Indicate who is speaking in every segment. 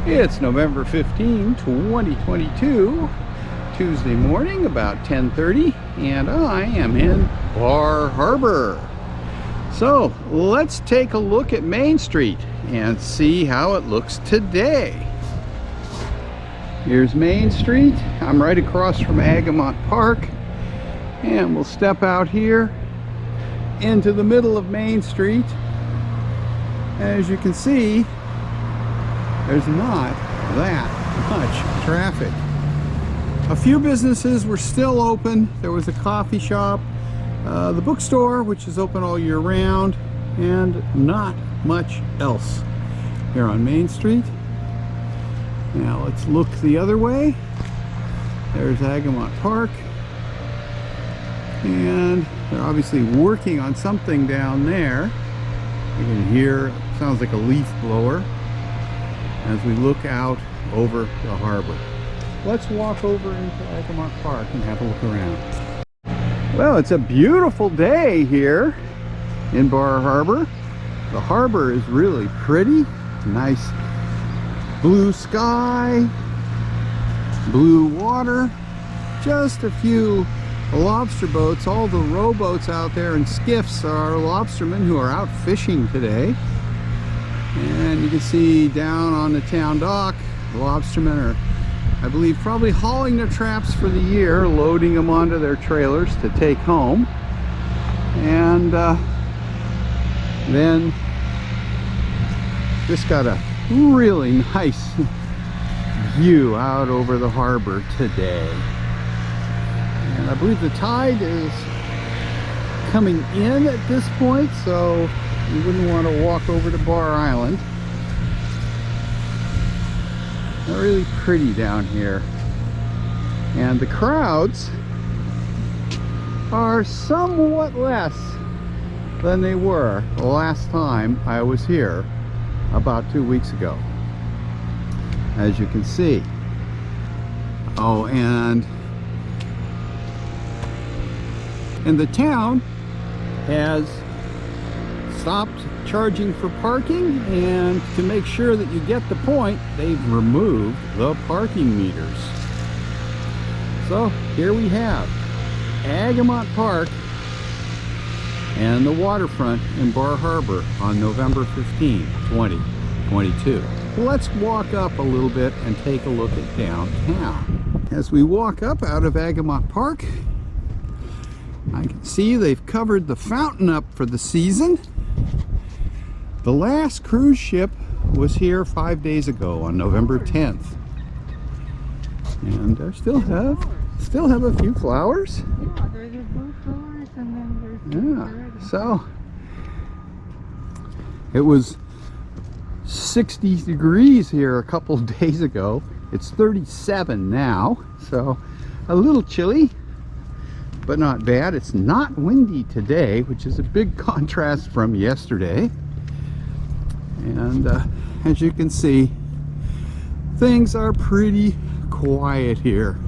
Speaker 1: It's November 15, 2022, Tuesday morning, about 10:30, and I am in Bar Harbor. So let's take a look at Main Street and see how it looks today. Here's Main Street. I'm right across from Agamont Park, and we'll step out here into the middle of Main Street. As you can see, there's not that much traffic. A few businesses were still open. There was a coffee shop, the bookstore, which is open all year round, and not much else here on Main Street. Now let's look the other way. There's Agamont Park, and they're obviously working on something down there. You can hear, sounds like a leaf blower, as we look out over the harbor. Let's walk over into Agamont Park and have a look around. Well, it's a beautiful day here in Bar Harbor. The harbor is really pretty. Nice blue sky, blue water, just a few lobster boats. All the rowboats out there and skiffs are lobstermen who are out fishing today. And you can see down on the town dock, the lobstermen are, I believe, probably hauling their traps for the year, loading them onto their trailers to take home. And then just got a really nice view out over the harbor today. And I believe the tide is coming in at this point, so you wouldn't want to walk over to Bar Island. They're really pretty down here. And the crowds are somewhat less than they were the last time I was here about 2 weeks ago, as you can see. Oh, and the town has stopped charging for parking, and to make sure that you get the point, they've removed the parking meters. So here we have Agamont Park and the waterfront in Bar Harbor on November 15, 2022. Let's walk up a little bit and take a look at downtown. As we walk up out of Agamont Park, I can see they've covered the fountain up for the season. The last cruise ship was here 5 days ago on November 10th. And I still have a few flowers.
Speaker 2: Yeah, there's the blue flowers, and then there's
Speaker 1: So it was 60 degrees here a couple days ago. It's 37 now, so a little chilly, but not bad. It's not windy today, which is a big contrast from yesterday. And as you can see, things are pretty quiet here.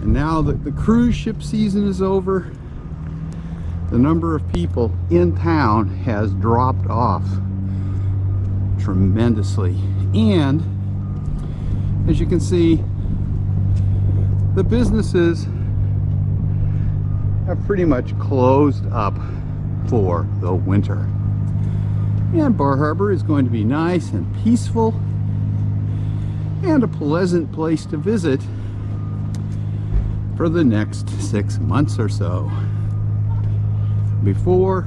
Speaker 1: And now that the cruise ship season is over, the number of people in town has dropped off tremendously. And as you can see, the businesses have pretty much closed up for the winter. And Bar Harbor is going to be nice and peaceful and a pleasant place to visit for the next 6 months or so before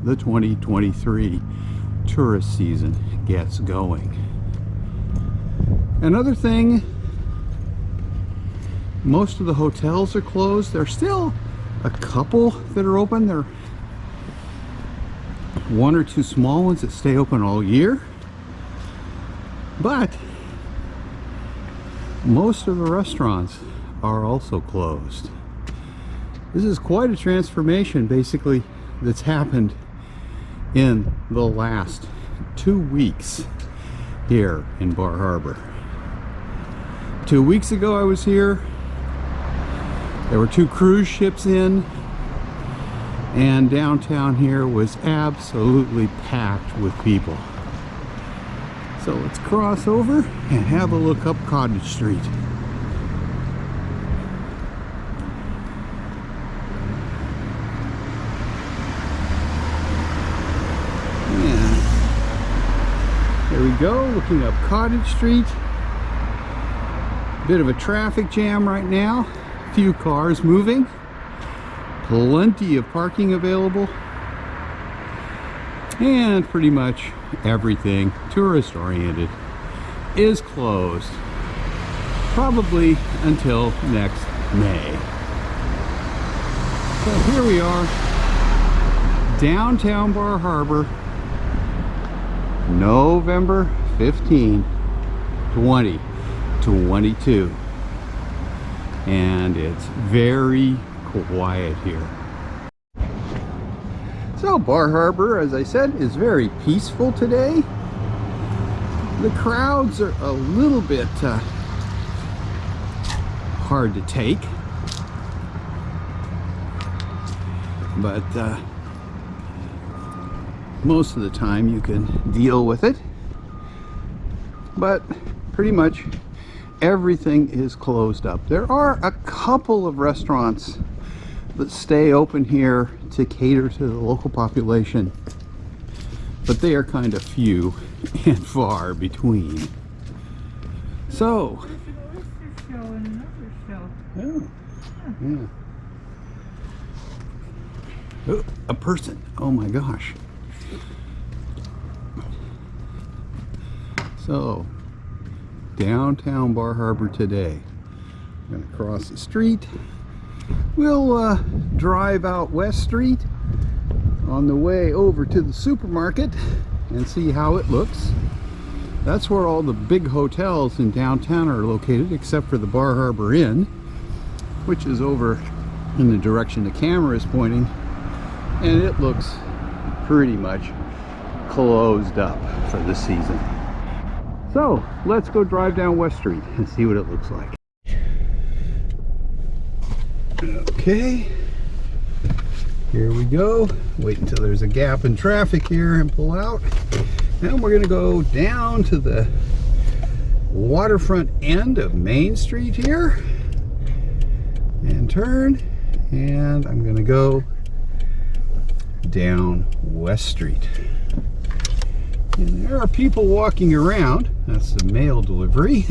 Speaker 1: the 2023 tourist season gets going. Another thing, most of the hotels are closed. There's still a couple that are open. There are one or two small ones that stay open all year, but most of the restaurants are also closed. This is quite a transformation, basically, that's happened in the last 2 weeks here in Bar Harbor. 2 weeks ago I was here. There were 2 cruise ships in, and downtown here was absolutely packed with people. So let's cross over and have a look up Cottage Street. And there we go, looking up Cottage Street. Bit of a traffic jam right now. Few cars moving. Plenty of parking available. And pretty much everything tourist oriented is closed. Probably until next May. So here we are, downtown Bar Harbor, November 15, 2022. And it's very quiet here. So Bar Harbor, as I said, is very peaceful today. The crowds are a little bit hard to take, but most of the time you can deal with it. But pretty much everything is closed up. There are a couple of restaurants that stay open here to cater to the local population, but they are kind of few and far between. So,
Speaker 2: There's an oyster show and another show.
Speaker 1: oh, yeah. Oh, a person. Oh my gosh. So, downtown Bar Harbor today. I'm going to cross the street. We'll drive out West Street on the way over to the supermarket and see how it looks. That's where all the big hotels in downtown are located, except for the Bar Harbor Inn, which is over in the direction the camera is pointing, and it looks pretty much closed up for the season. So let's go drive down West Street and see what it looks like. Okay, here we go. Wait until there's a gap in traffic here and pull out. Now we're going to go down to the waterfront end of Main Street here and turn, and I'm going to go down West Street. And there are people walking around. That's the mail delivery.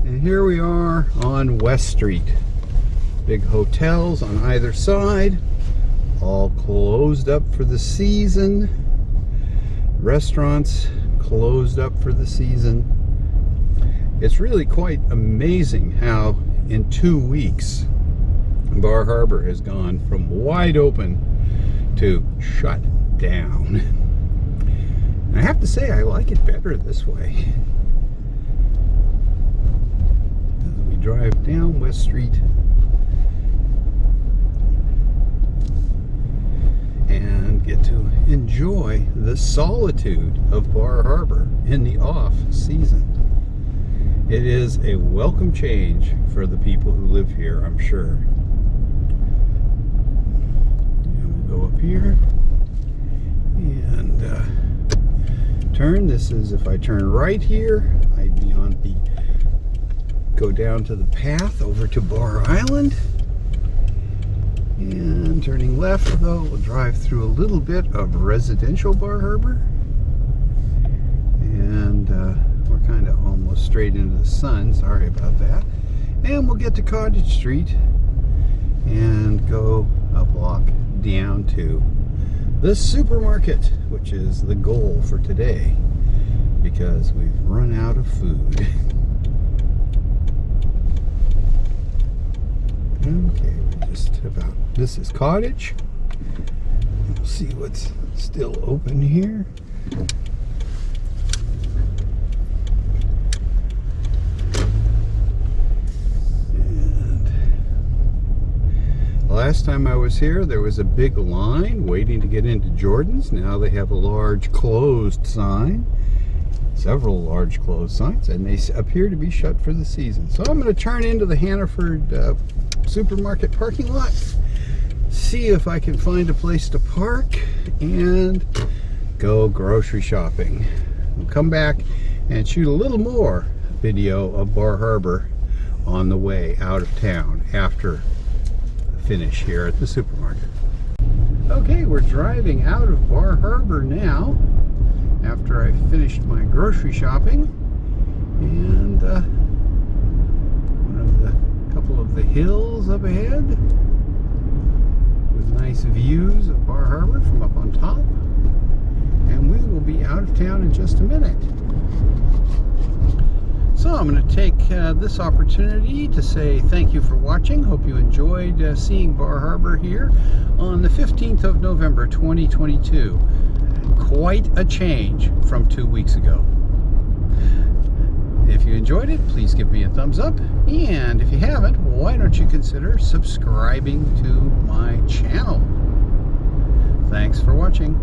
Speaker 1: And here we are on West Street. Big hotels on either side, all closed up for the season. Restaurants closed up for the season. It's really quite amazing how in 2 weeks Bar Harbor has gone from wide open to shut down. And I have to say, I like it better this way. As we drive down West Street and get to enjoy the solitude of Bar Harbor in the off season. It is a welcome change for the people who live here, I'm sure. And we'll go up here and turn. This is, if I turn right here, I'd be on the, go down to the path over to Bar Island. And turning left, though, we'll drive through a little bit of residential Bar Harbor. And we're kind of almost straight into the sun. Sorry about that. And we'll get to Cottage Street and go a block down to the supermarket, which is the goal for today because we've run out of food. Okay, we're just about, this is Cottage. We'll see what's still open here. And last time I was here, there was a big line waiting to get into Jordan's. Now they have a large closed sign. Several large closed signs, and they appear to be shut for the season. So I'm going to turn into the Hannaford supermarket parking lot, see if I can find a place to park, and go grocery shopping. We'll come back and shoot a little more video of Bar Harbor on the way out of town after the finish here at the supermarket. Okay, we're driving out of Bar Harbor now after I finished my grocery shopping, and couple of the hills up ahead with nice views of Bar Harbor from up on top, and we will be out of town in just a minute. So I'm going to take this opportunity to say thank you for watching. Hope you enjoyed seeing Bar Harbor here on the 15th of November 2022. Quite a change from 2 weeks ago. If you enjoyed it, please give me a thumbs up, and if you haven't, why don't you consider subscribing to my channel. Thanks for watching.